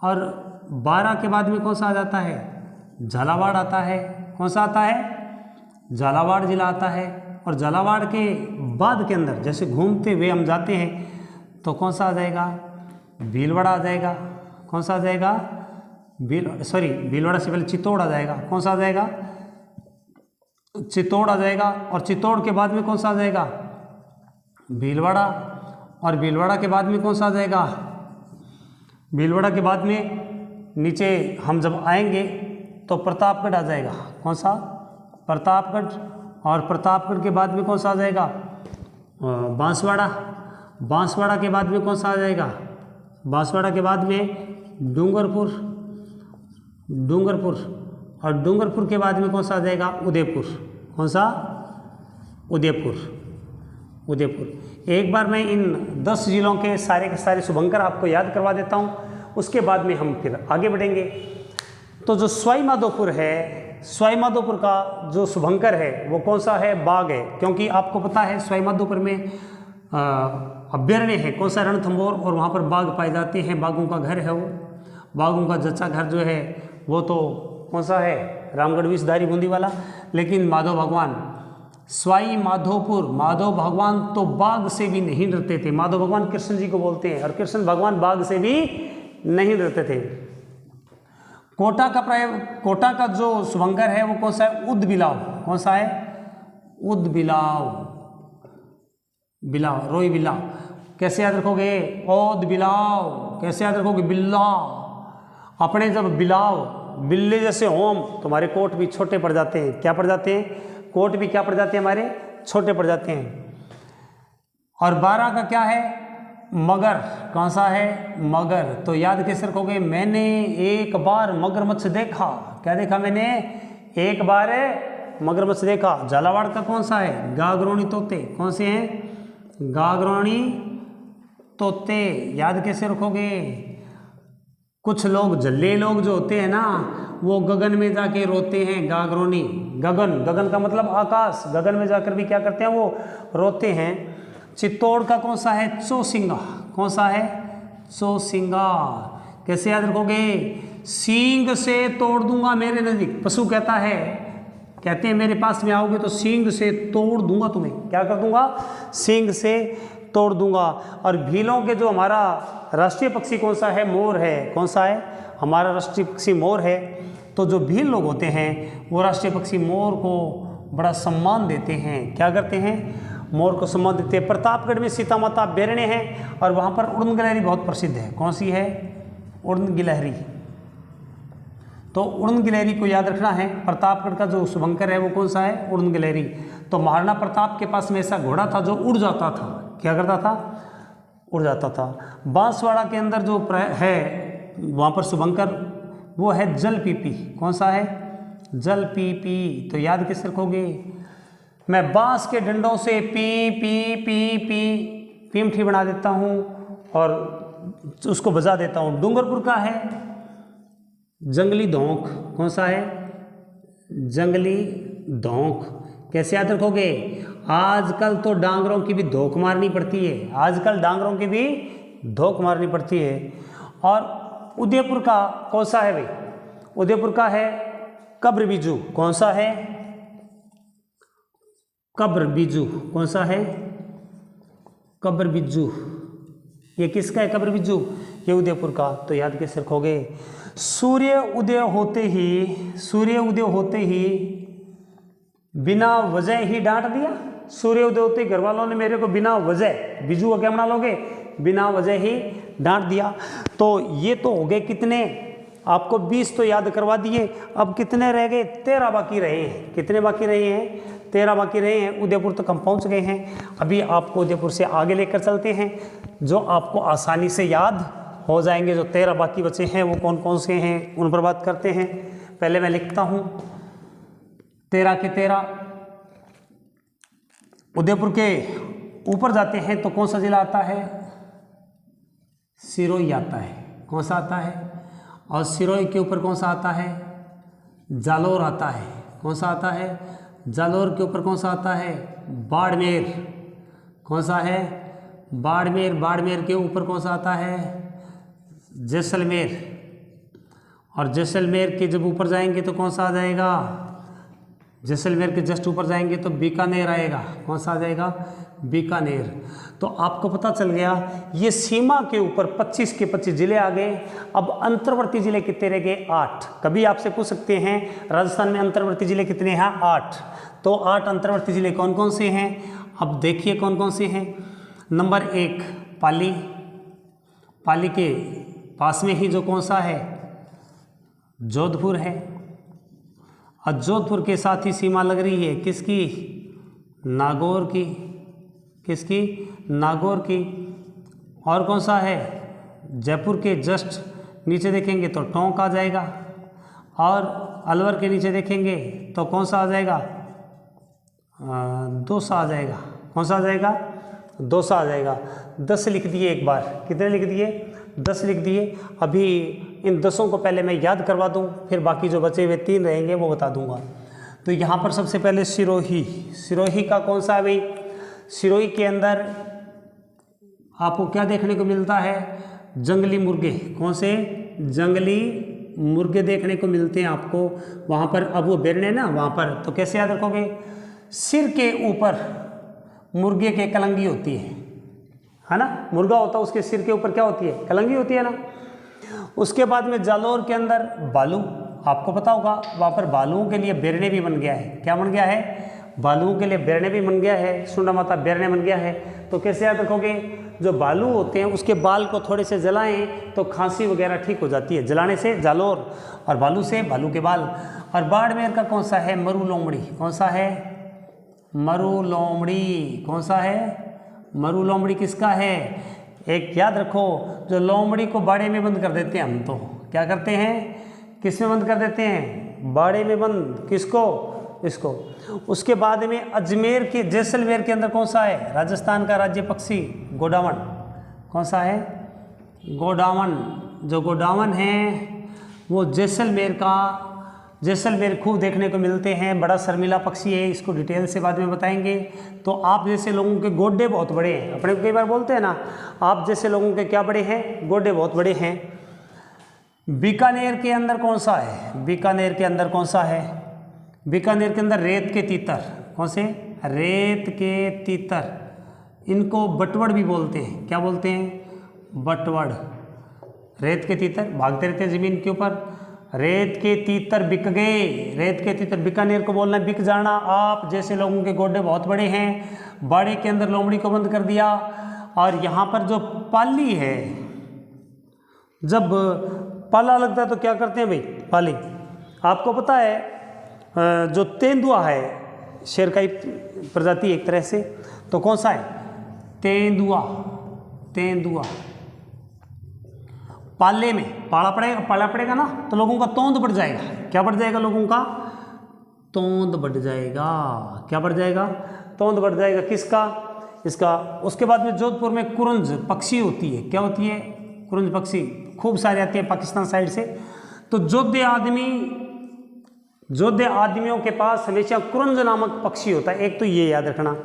और बारा के बाद में कौन सा आ जाता है, झालावाड़ आता है, कौन सा आता है, झालावाड़ जिला आता है। और झालावाड़ के बाद के अंदर जैसे घूमते हुए हम जाते हैं तो कौन सा आ जाएगा, भीलवाड़ा आ जाएगा, कौन सा आ जाएगा, भीलवाड़ा से पहले चित्तौड़ आ जाएगा, कौन सा आ जाएगा, चित्तौड़ आ जाएगा। और चित्तौड़ के बाद में कौन सा आ जाएगा, भीलवाड़ा। और भीलवाड़ा के बाद में कौन सा आ जाएगा, भीलवाड़ा के बाद में नीचे हम जब आएंगे तो प्रतापगढ़ आ जाएगा, कौन सा, प्रतापगढ़। और प्रतापगढ़ के बाद में कौन सा आ जाएगा, बांसवाड़ा। बांसवाड़ा के बाद में कौन सा आ जाएगा, बांसवाड़ा के बाद में डूंगरपुर, डूंगरपुर, और डूंगरपुर के बाद में कौन सा आ जाएगा? उदयपुर। कौन सा? उदयपुर, उदयपुर। एक बार मैं इन 10 जिलों के सारे शुभंकर आपको याद करवा देता हूँ, उसके बाद में हम फिर आगे बढ़ेंगे। तो जो सवाई माधोपुर है, सवाई माधोपुर का जो शुभंकर है वो कौन सा है? बाघ है, क्योंकि आपको पता है सवाई माधोपुर में अभ्यारण्य है, कौन सा? रणथंभौर, और वहाँ पर बाघ पाए जाते हैं, बाघों का घर है वो। बाघों का जच्चा घर जो है वो तो कौन सा है? रामगढ़ विषधारी बूंदी वाला। लेकिन माधव भगवान, सवाई माधोपुर, माधव भगवान तो बाघ से भी नहीं डरते थे। माधव भगवान कृष्ण जी को बोलते हैं, और कृष्ण भगवान बाघ से भी नहीं डरते थे। कोटा का जो शुभंकर है वो कौन सा है? उदबिलाव। कौन सा है? उदबिलाव, बिलाव, रोई बिलाव। कैसे याद रखोगे? ओद बिलाव। कैसे याद रखोगे? बिल्ला। अपने जब बिलाव, बिल्ले जैसे होम, तुम्हारे कोट भी छोटे पड़ जाते हैं। क्या पड़ जाते हैं? कोट भी क्या पड़ जाते हैं? हमारे छोटे पड़ जाते हैं। और 12 का क्या है? मगर। कौन सा है? मगर। तो याद कैसे रखोगे? मैंने एक बार मगरमच्छ देखा। क्या देखा मैंने? एक बार मगरमच्छ देखा। झालावाड़ का कौन सा है? गागरोणी तोते। कौन से हैं? गागरोणी तोते। याद कैसे रखोगे? कुछ लोग, जल्ले लोग जो होते हैं ना, वो गगन में जाके रोते हैं। गागरोनी, गगन, गगन का मतलब आकाश, गगन में जाकर भी क्या करते हैं? वो रोते हैं। चित्तौड़ का कौन सा है? चौसिंगा। कौन सा है? चौसिंगा। कैसे याद रखोगे? सींग से तोड़ दूंगा मेरे नजदीक। पशु कहता है, कहते हैं मेरे पास में आओगे तो सींग से तोड़ दूंगा तुम्हें। क्या कर दूंगा? सींग से तोड़ दूंगा। और भीलों के जो हमारा राष्ट्रीय पक्षी कौन सा है? मोर है। कौन सा है? हमारा राष्ट्रीय पक्षी मोर है। तो जो भील लोग होते हैं वो राष्ट्रीय पक्षी मोर को बड़ा सम्मान देते हैं। क्या करते हैं? मोर को सम्मान देते हैं। प्रतापगढ़ में सीता माता अभ्यारण्य है, और वहाँ पर उड़न गिलहरी बहुत प्रसिद्ध है। कौन सी है? उड़न गिलहरी। तो उड़न गिलहरी को याद रखना है। प्रतापगढ़ का जो शुभंकर है वो कौन सा है? उड़न गिलहरी। तो महाराणा प्रताप के पास में ऐसा घोड़ा था जो उड़ जाता था। क्या करता था? उड़ जाता था। बांसवाड़ा के अंदर जो है वहाँ पर शुभंकर वो है जल पीपी। कौन सा है? जल पीपी। तो याद किस रखोगे? मैं बांस के डंडों से पी पी पी पी पीमठी बना देता हूँ और उसको बजा देता हूँ। डूंगरपुर का है जंगली धोंक। कौन सा है? जंगली धोंक। कैसे याद रखोगे? आजकल तो डांगरों की भी धोख मारनी पड़ती है। आजकल डांगरों की भी धोख मारनी पड़ती है। और उदयपुर का कौन सा है भाई? उदयपुर का है कब्र बिजू। कौन सा है? कब्र बिजू। कौन सा है? कब्र बिजू। ये किसका है कब्र बिजू? ये उदयपुर का। तो याद कैसे रखोगे? सूर्य उदय होते ही बिना वजह ही डांट दिया। सूर्य उदय होते ही घर वालों ने मेरे को बिना वजह, बिजू को क्या बना लोगे? बिना वजह ही डांट दिया। तो ये तो हो गए कितने? आपको 20 तो याद करवा दिए। अब कितने रह गए? 13 बाकी रहे हैं। कितने बाकी रहे हैं? 13 बाकी रहे हैं। उदयपुर तक हम पहुंच गए हैं। अभी आपको उदयपुर से आगे लेकर चलते हैं, जो आपको आसानी से याद हो जाएंगे। जो 13 बाकी बचे हैं वो कौन कौन से हैं, उन पर बात करते हैं। पहले मैं लिखता हूँ 13 के 13। उदयपुर के ऊपर जाते हैं तो कौन सा जिला आता है? सिरोही आता है। कौन सा आता है? और सिरोही के ऊपर कौन सा आता है? जालोर आता है। कौन सा आता है? जालोर के ऊपर कौन सा आता है? बाड़मेर। कौन सा है? बाड़मेर। बाड़मेर के ऊपर कौन सा आता है? जैसलमेर। और जैसलमेर के जब ऊपर जाएंगे तो कौन सा आ जाएगा? जैसलमेर के जस्ट ऊपर जाएंगे तो बीकानेर आएगा। कौन सा आ जाएगा? बीकानेर। तो आपको पता चल गया ये सीमा के ऊपर 25 के 25 जिले आ गए। अब अंतर्वर्ती जिले कितने रह गए? 8। कभी आपसे पूछ सकते हैं राजस्थान में अंतर्वर्ती जिले कितने हैं? 8। तो 8 अंतर्वर्ती जिले कौन कौन से हैं? अब देखिए कौन कौन से हैं। नंबर 1 पाली। पाली के पास में ही जो कौन सा है? जोधपुर है। और जोधपुर के साथ ही सीमा लग रही है किसकी? नागौर की। किसकी? नागौर की। और कौन सा है? जयपुर के जस्ट नीचे देखेंगे तो टोंक आ जाएगा, और अलवर के नीचे देखेंगे तो कौन सा आ जाएगा, दौसा आ जाएगा। कौन सा आ जाएगा, दौसा आ जाएगा। 10 लिख दिए एक बार, कितने लिख दिए, 10 लिख दिए। अभी इन 10 को पहले मैं याद करवा दूं, फिर बाकी जो बचे हुए 3 रहेंगे वो बता दूंगा। तो यहाँ पर सबसे पहले सिरोही, सिरोही का कौन सा है भाई, सिरोही के अंदर आपको क्या देखने को मिलता है, जंगली मुर्गे। कौन से, जंगली मुर्गे देखने को मिलते हैं आपको वहाँ पर। अब वो बेरने ना वहाँ पर, तो कैसे याद रखोगे, सिर के ऊपर मुर्गे के कलंगी होती है ना, मुर्गा होता है उसके सिर के ऊपर क्या होती है, कलंगी होती है ना। उसके बाद में जालौर के अंदर बालू, आपको पता होगा वहाँ पर बालुओं के लिए बेरने भी बन गया है। क्या बन गया है, बालुओं के लिए बेरने भी बन गया है, सुंडा माता बेरने बन गया है। तो कैसे याद रखोगे, जो बालू होते हैं उसके बाल को थोड़े से जलाएं तो खांसी वगैरह ठीक हो जाती है, जलाने से जालौर, और बालू से बालू के बाल। और बाड़मेर का कौन सा है, मरु लोमड़ी। कौन सा है, मरु लोमड़ी। कौन सा है, मरु लोमड़ी किसका है, एक याद रखो, जो लोमड़ी को बाड़े में बंद कर देते हैं हम, तो क्या करते हैं, किस में बंद कर देते हैं, बाड़े में बंद, किसको, इसको। उसके बाद में अजमेर के, जैसलमेर के अंदर कौन सा है, राजस्थान का राज्य पक्षी गोडावन। कौन सा है, गोडावन। जो गोडावन है वो जैसलमेर का, जैसलमेर खूब देखने को मिलते हैं, बड़ा शर्मीला पक्षी है, इसको डिटेल से बाद में बताएंगे। तो आप जैसे लोगों के गोड्डे बहुत बड़े हैं, अपने को कई बार बोलते हैं ना, आप जैसे लोगों के क्या बड़े हैं, गोड्डे बहुत बड़े हैं। बीकानेर के अंदर कौन सा है, बीकानेर के अंदर कौन सा है, बीकानेर के अंदर रेत के तीतर। कौन से, रेत के तीतर, इनको बटवड़ भी बोलते हैं। क्या बोलते हैं, बटवड़। रेत के तीतर भागते रहते हैं ज़मीन के ऊपर, रेत के तीतर बिक गए, रेत के तीतर, बीकानेर को बोलना बिक जाना। आप जैसे लोगों के गोड्डे बहुत बड़े हैं, बाड़े के अंदर लोमड़ी को बंद कर दिया। और यहाँ पर जो पाली है, जब पाला लगता है तो क्या करते हैं भाई, पाली, आपको पता है जो तेंदुआ है, शेर का ही प्रजाति एक तरह से, तो कौन सा है, तेंदुआ। तेंदुआ पाले में पाला पड़ेगा ना, तो लोगों का तोंद बढ़ जाएगा। क्या बढ़ जाएगा, लोगों का तोंद बढ़ जाएगा। क्या बढ़ जाएगा, तोंद बढ़ जाएगा, किसका, इसका। उसके बाद में जोधपुर में कुरंज पक्षी होती है। क्या होती है, कुरंज पक्षी खूब सारी आती है पाकिस्तान साइड से। तो जोधे आदमियों के पास हमेशा कुरंज नामक पक्षी होता है। एक तो ये याद रखना,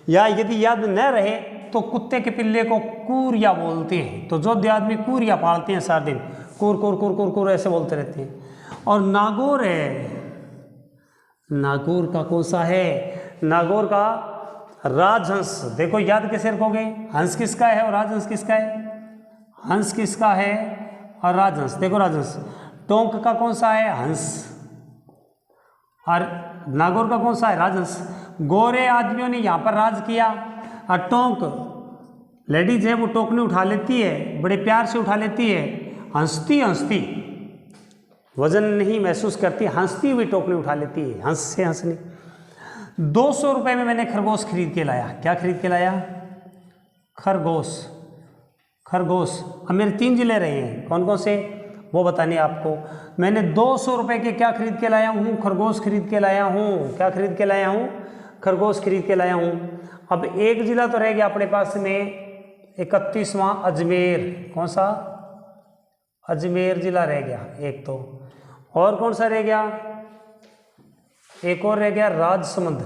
या यदि याद न रहे तो कुत्ते के पिल्ले को कूरिया बोलते हैं। तो जोधे आदमी कूरिया पालते हैं, सारा दिन कूर कूर कूर कूर कूर ऐसे बोलते रहते हैं। और नागौर है, नागौर का कौन सा है, नागौर का राजहंस। देखो याद कैसे रखोगे, हंस किसका है और राजहंस किसका है, हंस किसका है और राजहंस। देखो राजहंस, टोंक का कौन सा है, हंस, और नागौर का कौन सा है, राजहंस। गोरे आदमियों ने यहाँ पर राज किया, और टोंक लेडीज है वो टोकने उठा लेती है, बड़े प्यार से उठा लेती है, हंसती हंसती, वजन नहीं महसूस करती, हंसती हुई टोकने उठा लेती है, हंस से हंसनी। 200 रुपये में मैंने खरगोश खरीद के लाया। क्या खरीद के लाया, खरगोश। खरगोश। अब मेरे 3 जिले रहे हैं, कौन कौन से वो बताने आपको। मैंने 200 रुपये के क्या खरीद के लाया हूँ, खरगोश खरीद के लाया हूँ। क्या खरीद के लाया हूँ, खरगोश खरीद के लाया हूँ। अब एक जिला तो रह गया अपने पास में, 31वां अजमेर। कौन सा, अजमेर जिला रह गया एक तो। और कौन सा रह गया, एक और रह गया राजसमंद।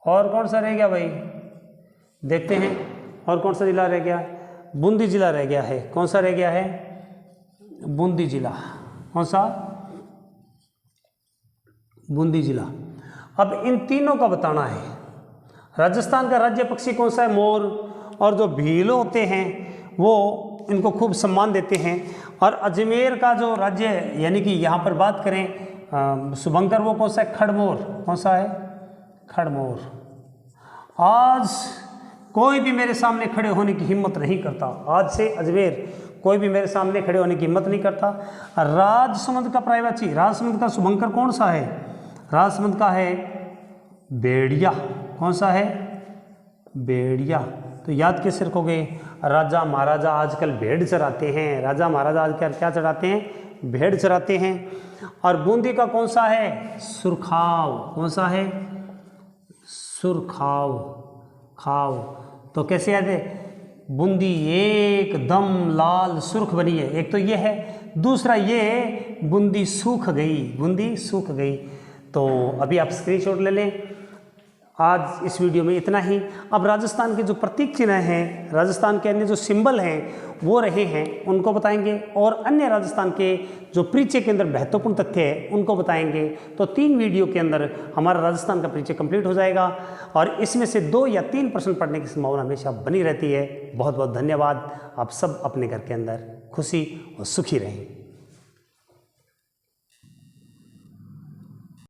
और कौन सा रह गया भाई, देखते हैं और कौन सा जिला रह गया, बूंदी जिला रह गया है। कौन सा रह गया है, बूंदी जिला। कौन सा, बूंदी जिला। अब इन तीनों का बताना है। राजस्थान का राज्य पक्षी कौन सा है, मोर। और जो भील होते हैं वो इनको खूब सम्मान देते हैं। और अजमेर का जो राज्य यानी कि यहाँ पर बात करें शुभंकर, वो कौन सा है, खड़मोर। कौन सा है, खड़मोर। आज कोई भी मेरे सामने खड़े होने की हिम्मत नहीं करता, आज से अजमेर कोई भी मेरे सामने खड़े होने की हिम्मत नहीं करता। राजसमंद का प्रायवाची, राजसमंद का शुभंकर कौन सा है, राजसमंद का है भेड़िया। कौन सा है, भेड़िया। तो याद कैसे रखोगे, राजा महाराजा आजकल भेड़ चराते हैं, राजा महाराजा आजकल क्या चराते हैं, भेड़ चराते हैं। और बूंदी का कौन सा है, सुरखाव, कौन सा है, सुरखाव, खाव। तो कैसे याद है, बूंदी एकदम लाल सुर्ख बनी है, एक तो ये है, दूसरा ये बूंदी सूख गई, बूंदी सूख गई। तो अभी आप स्क्रीनशॉट ले लें। आज इस वीडियो में इतना ही। अब राजस्थान के जो प्रतीक चिन्ह हैं, राजस्थान के अन्य जो सिंबल हैं वो रहे हैं, उनको बताएंगे, और अन्य राजस्थान के जो परिचय के अंदर महत्वपूर्ण तथ्य है उनको बताएंगे। तो 3 वीडियो के अंदर हमारा राजस्थान का परिचय कंप्लीट हो जाएगा, और इसमें से 2 या 3 प्रश्न पढ़ने की संभावना हमेशा बनी रहती है। बहुत बहुत धन्यवाद। आप सब अपने घर के अंदर खुशी और सुखी रहें।